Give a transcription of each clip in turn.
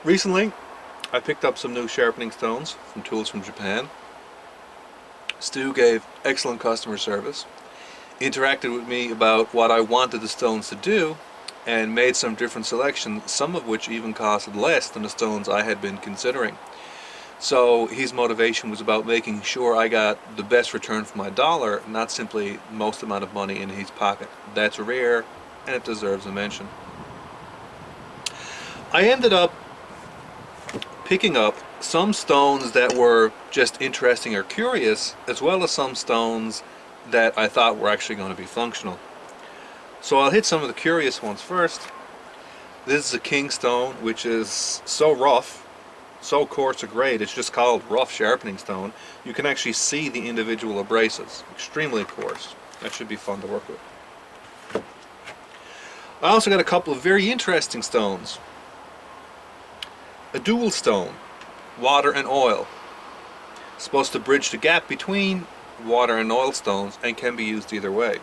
Recently, I picked up some new sharpening stones from tools from Japan. Stu gave excellent customer service, interacted with me about what I wanted the stones to do, and made some different selections, some of which even costed less than the stones I had been considering. So his motivation was about making sure I got the best return for my dollar, not simply most amount of money in his pocket. That's rare, and it deserves a mention. I ended up picking up some stones that were just interesting or curious, as well as some stones that I thought were actually going to be functional. So I'll hit some of the curious ones first. This is a king stone, which is so rough, so coarse or grade, it's just called rough sharpening stone. You can actually see the individual abrasives. Extremely coarse. That should be fun to work with. I also got a couple of very interesting stones. A dual stone, water and oil. Supposed to bridge the gap between water and oil stones and can be used either way.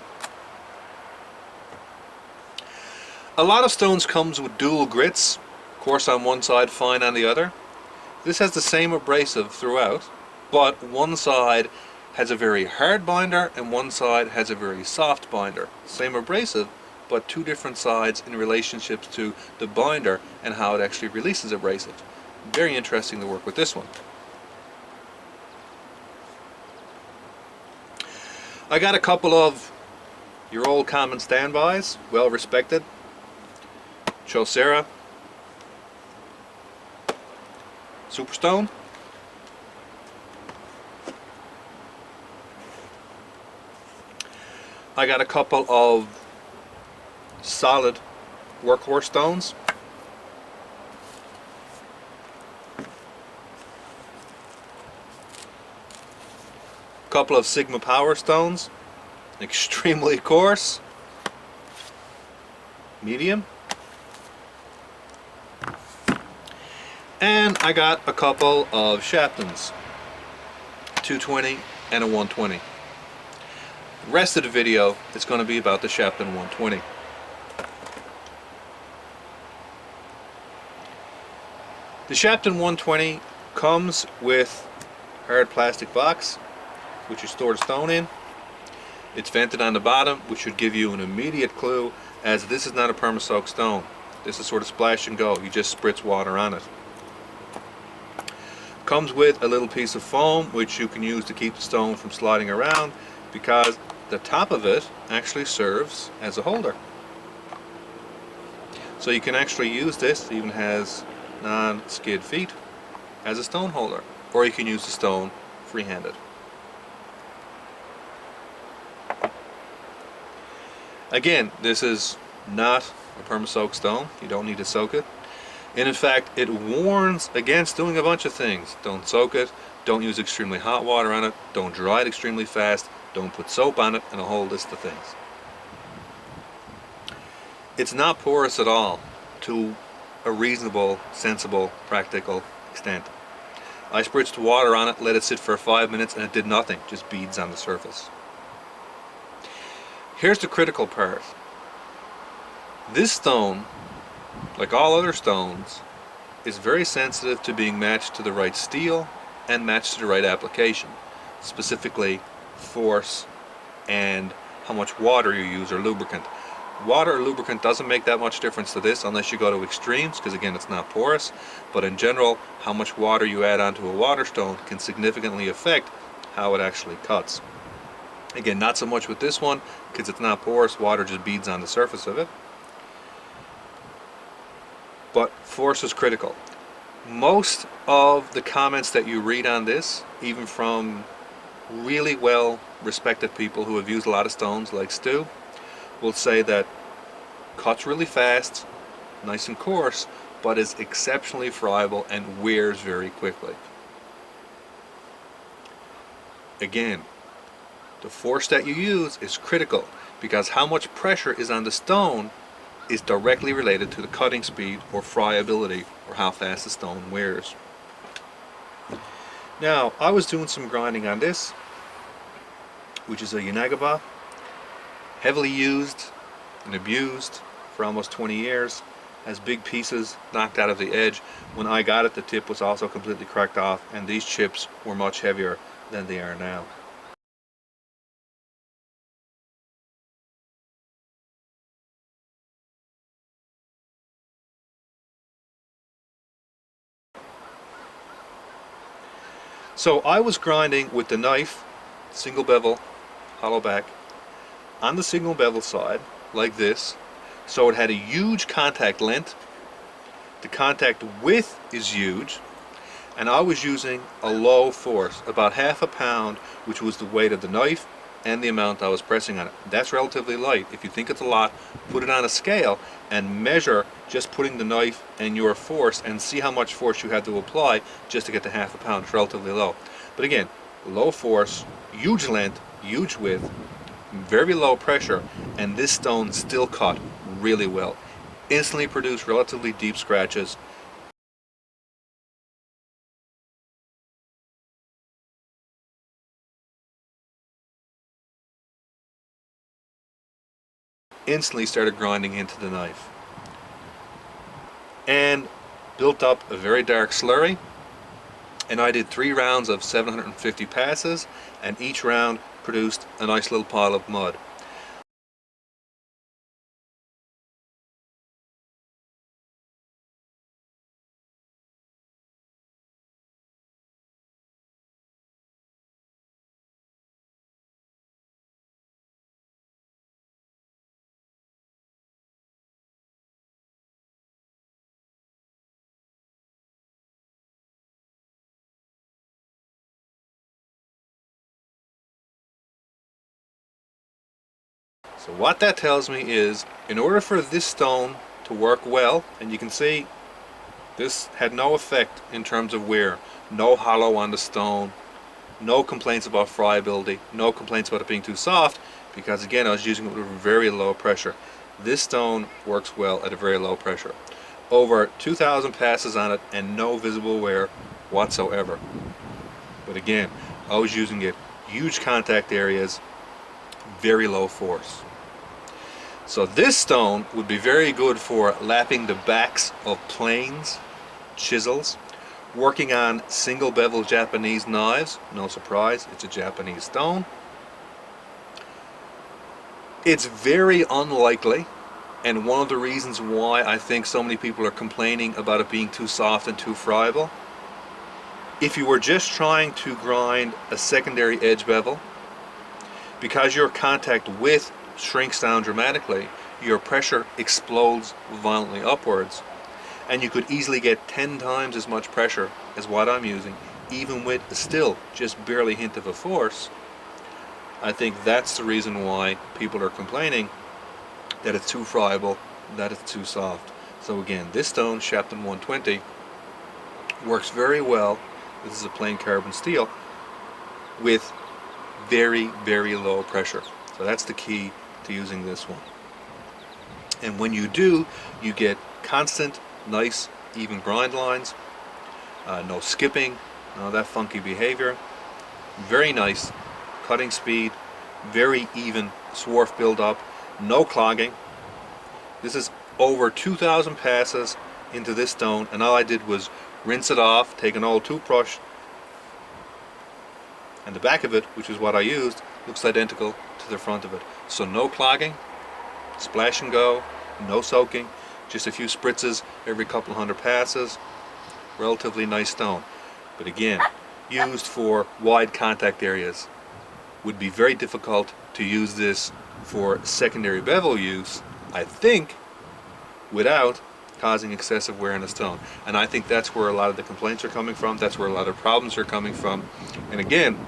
A lot of stones comes with dual grits, coarse on one side, fine on the other. This has the same abrasive throughout, but one side has a very hard binder and one side has a very soft binder. Same abrasive, but two different sides in relationships to the binder and how it actually releases abrasive. Very interesting to work with this one. I got a couple of your old common standbys, well respected. Chaucera, Superstone, I got a couple of solid workhorse stones. A couple of Sigma Power stones, extremely coarse, medium. And I got a couple of Shaptons, 220 and a 120. The rest of the video is going to be about the Shapton 120. The Shapton 120 comes with a hard plastic box which you store the stone in. It's vented on the bottom, which should give you an immediate clue, as this is not a perma-soaked stone. This is sort of splash and go. You just spritz water on it. Comes with a little piece of foam which you can use to keep the stone from sliding around, because the top of it actually serves as a holder. So you can actually use this, it even has non-skid feet, as a stone holder, or you can use the stone free-handed. Again, this is not a perma-soaked stone. You don't need to soak it. And in fact, it warns against doing a bunch of things. Don't soak it, don't use extremely hot water on it, don't dry it extremely fast, don't put soap on it, and a whole list of things. It's not porous at all, to a reasonable, sensible, practical extent. I spritzed water on it, let it sit for 5 minutes, and it did nothing, just beads on the surface. Here's the critical part. This stone, like all other stones, is very sensitive to being matched to the right steel and matched to the right application, specifically force and how much water you use or lubricant. Water or lubricant doesn't make that much difference to this unless you go to extremes, because again it's not porous, but in general how much water you add onto a water stone can significantly affect how it actually cuts. Again, not so much with this one because it's not porous, water just beads on the surface of it. But force is critical. Most of the comments that you read on this, even from really well respected people who have used a lot of stones like Stu, will say that cuts really fast, nice and coarse, but is exceptionally friable and wears very quickly. Again, the force that you use is critical, because how much pressure is on the stone is directly related to the cutting speed or friability, or how fast the stone wears. Now, I was doing some grinding on this, which is a Yanagiba, heavily used and abused for almost 20 years. has big pieces knocked out of the edge. When I got it, the tip was also completely cracked off, and these chips were much heavier than they are now. So I was grinding with the knife, single bevel, hollow back, on the single bevel side, like this, so it had a huge contact length. The contact width is huge, and I was using a low force, about half a pound, which was the weight of the knife and the amount I was pressing on it. That's relatively light. If you think it's a lot, put it on a scale and measure just putting the knife and your force and see how much force you had to apply just to get to half a pound. It's relatively low. But again, low force, huge length, huge width, very low pressure, and this stone still cut really well. Instantly produced relatively deep scratches. Instantly started grinding into the knife. And built up a very dark slurry. And I did 3 rounds of 750 passes, and each round produced a nice little pile of mud. So what that tells me is, in order for this stone to work well, and you can see this had no effect in terms of wear, no hollow on the stone, no complaints about friability, no complaints about it being too soft, because again I was using it with very low pressure. This stone works well at a very low pressure. Over 2,000 passes on it and no visible wear whatsoever. But again, I was using it huge contact areas, very low force. So this stone would be very good for lapping the backs of planes, chisels, working on single bevel Japanese knives. No surprise, it's a Japanese stone. It's very unlikely, and one of the reasons why I think so many people are complaining about it being too soft and too friable. If you were just trying to grind a secondary edge bevel, because your contact width shrinks down dramatically, your pressure explodes violently upwards, and you could easily get 10 times as much pressure as what I'm using, even with still just barely hint of a force. I think that's the reason why people are complaining that it's too friable, that it's too soft. So again, this stone, Shapton 120, works very well. This is a plain carbon steel with very, very low pressure. So that's the key to using this one. And when you do, you get constant, nice, even grind lines, no skipping, no that funky behavior. Very nice cutting speed, very even swarf build-up, no clogging. This is over 2,000 passes into this stone, and all I did was rinse it off, take an old toothbrush, and the back of it, which is what I used, looks identical to the front of it. So no clogging, splash and go, no soaking, just a few spritzes every couple hundred passes. Relatively nice stone. But again, used for wide contact areas. Would be very difficult to use this for secondary bevel use, I think, without causing excessive wear on a stone. And I think that's where a lot of the complaints are coming from, that's where a lot of problems are coming from. And again,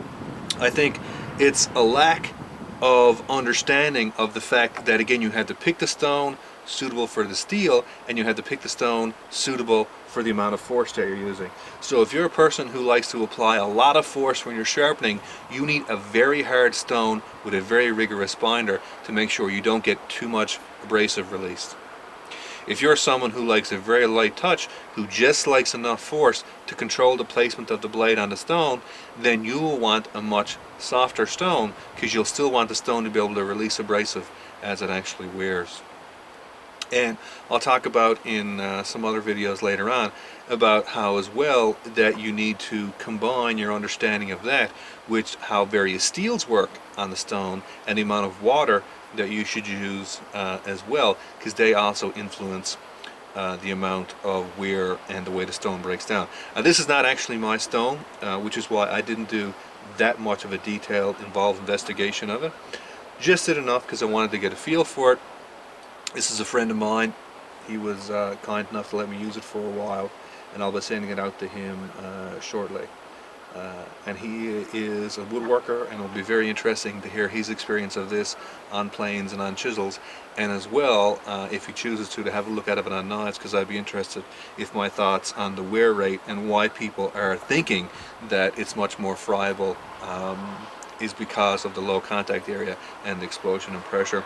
I think it's a lack of understanding of the fact that, again, you had to pick the stone suitable for the steel, and you had to pick the stone suitable for the amount of force that you're using. So if you're a person who likes to apply a lot of force when you're sharpening, you need a very hard stone with a very rigorous binder to make sure you don't get too much abrasive released. If you're someone who likes a very light touch, who just likes enough force to control the placement of the blade on the stone, then you will want a much softer stone, because you'll still want the stone to be able to release abrasive as it actually wears. And I'll talk about in some other videos later on about how as well that you need to combine your understanding of that with how various steels work on the stone and the amount of water that you should use as well, because they also influence the amount of wear and the way the stone breaks down. Now this is not actually my stone, which is why I didn't do that much of a detailed involved investigation of it. Just did enough because I wanted to get a feel for it. This is a friend of mine. He was kind enough to let me use it for a while, and I'll be sending it out to him shortly. And he is a woodworker, and it'll be very interesting to hear his experience of this on planes and on chisels, and as well, if he chooses to have a look at it on knives, because I'd be interested if my thoughts on the wear rate and why people are thinking that it's much more friable is because of the low contact area and the explosion and pressure.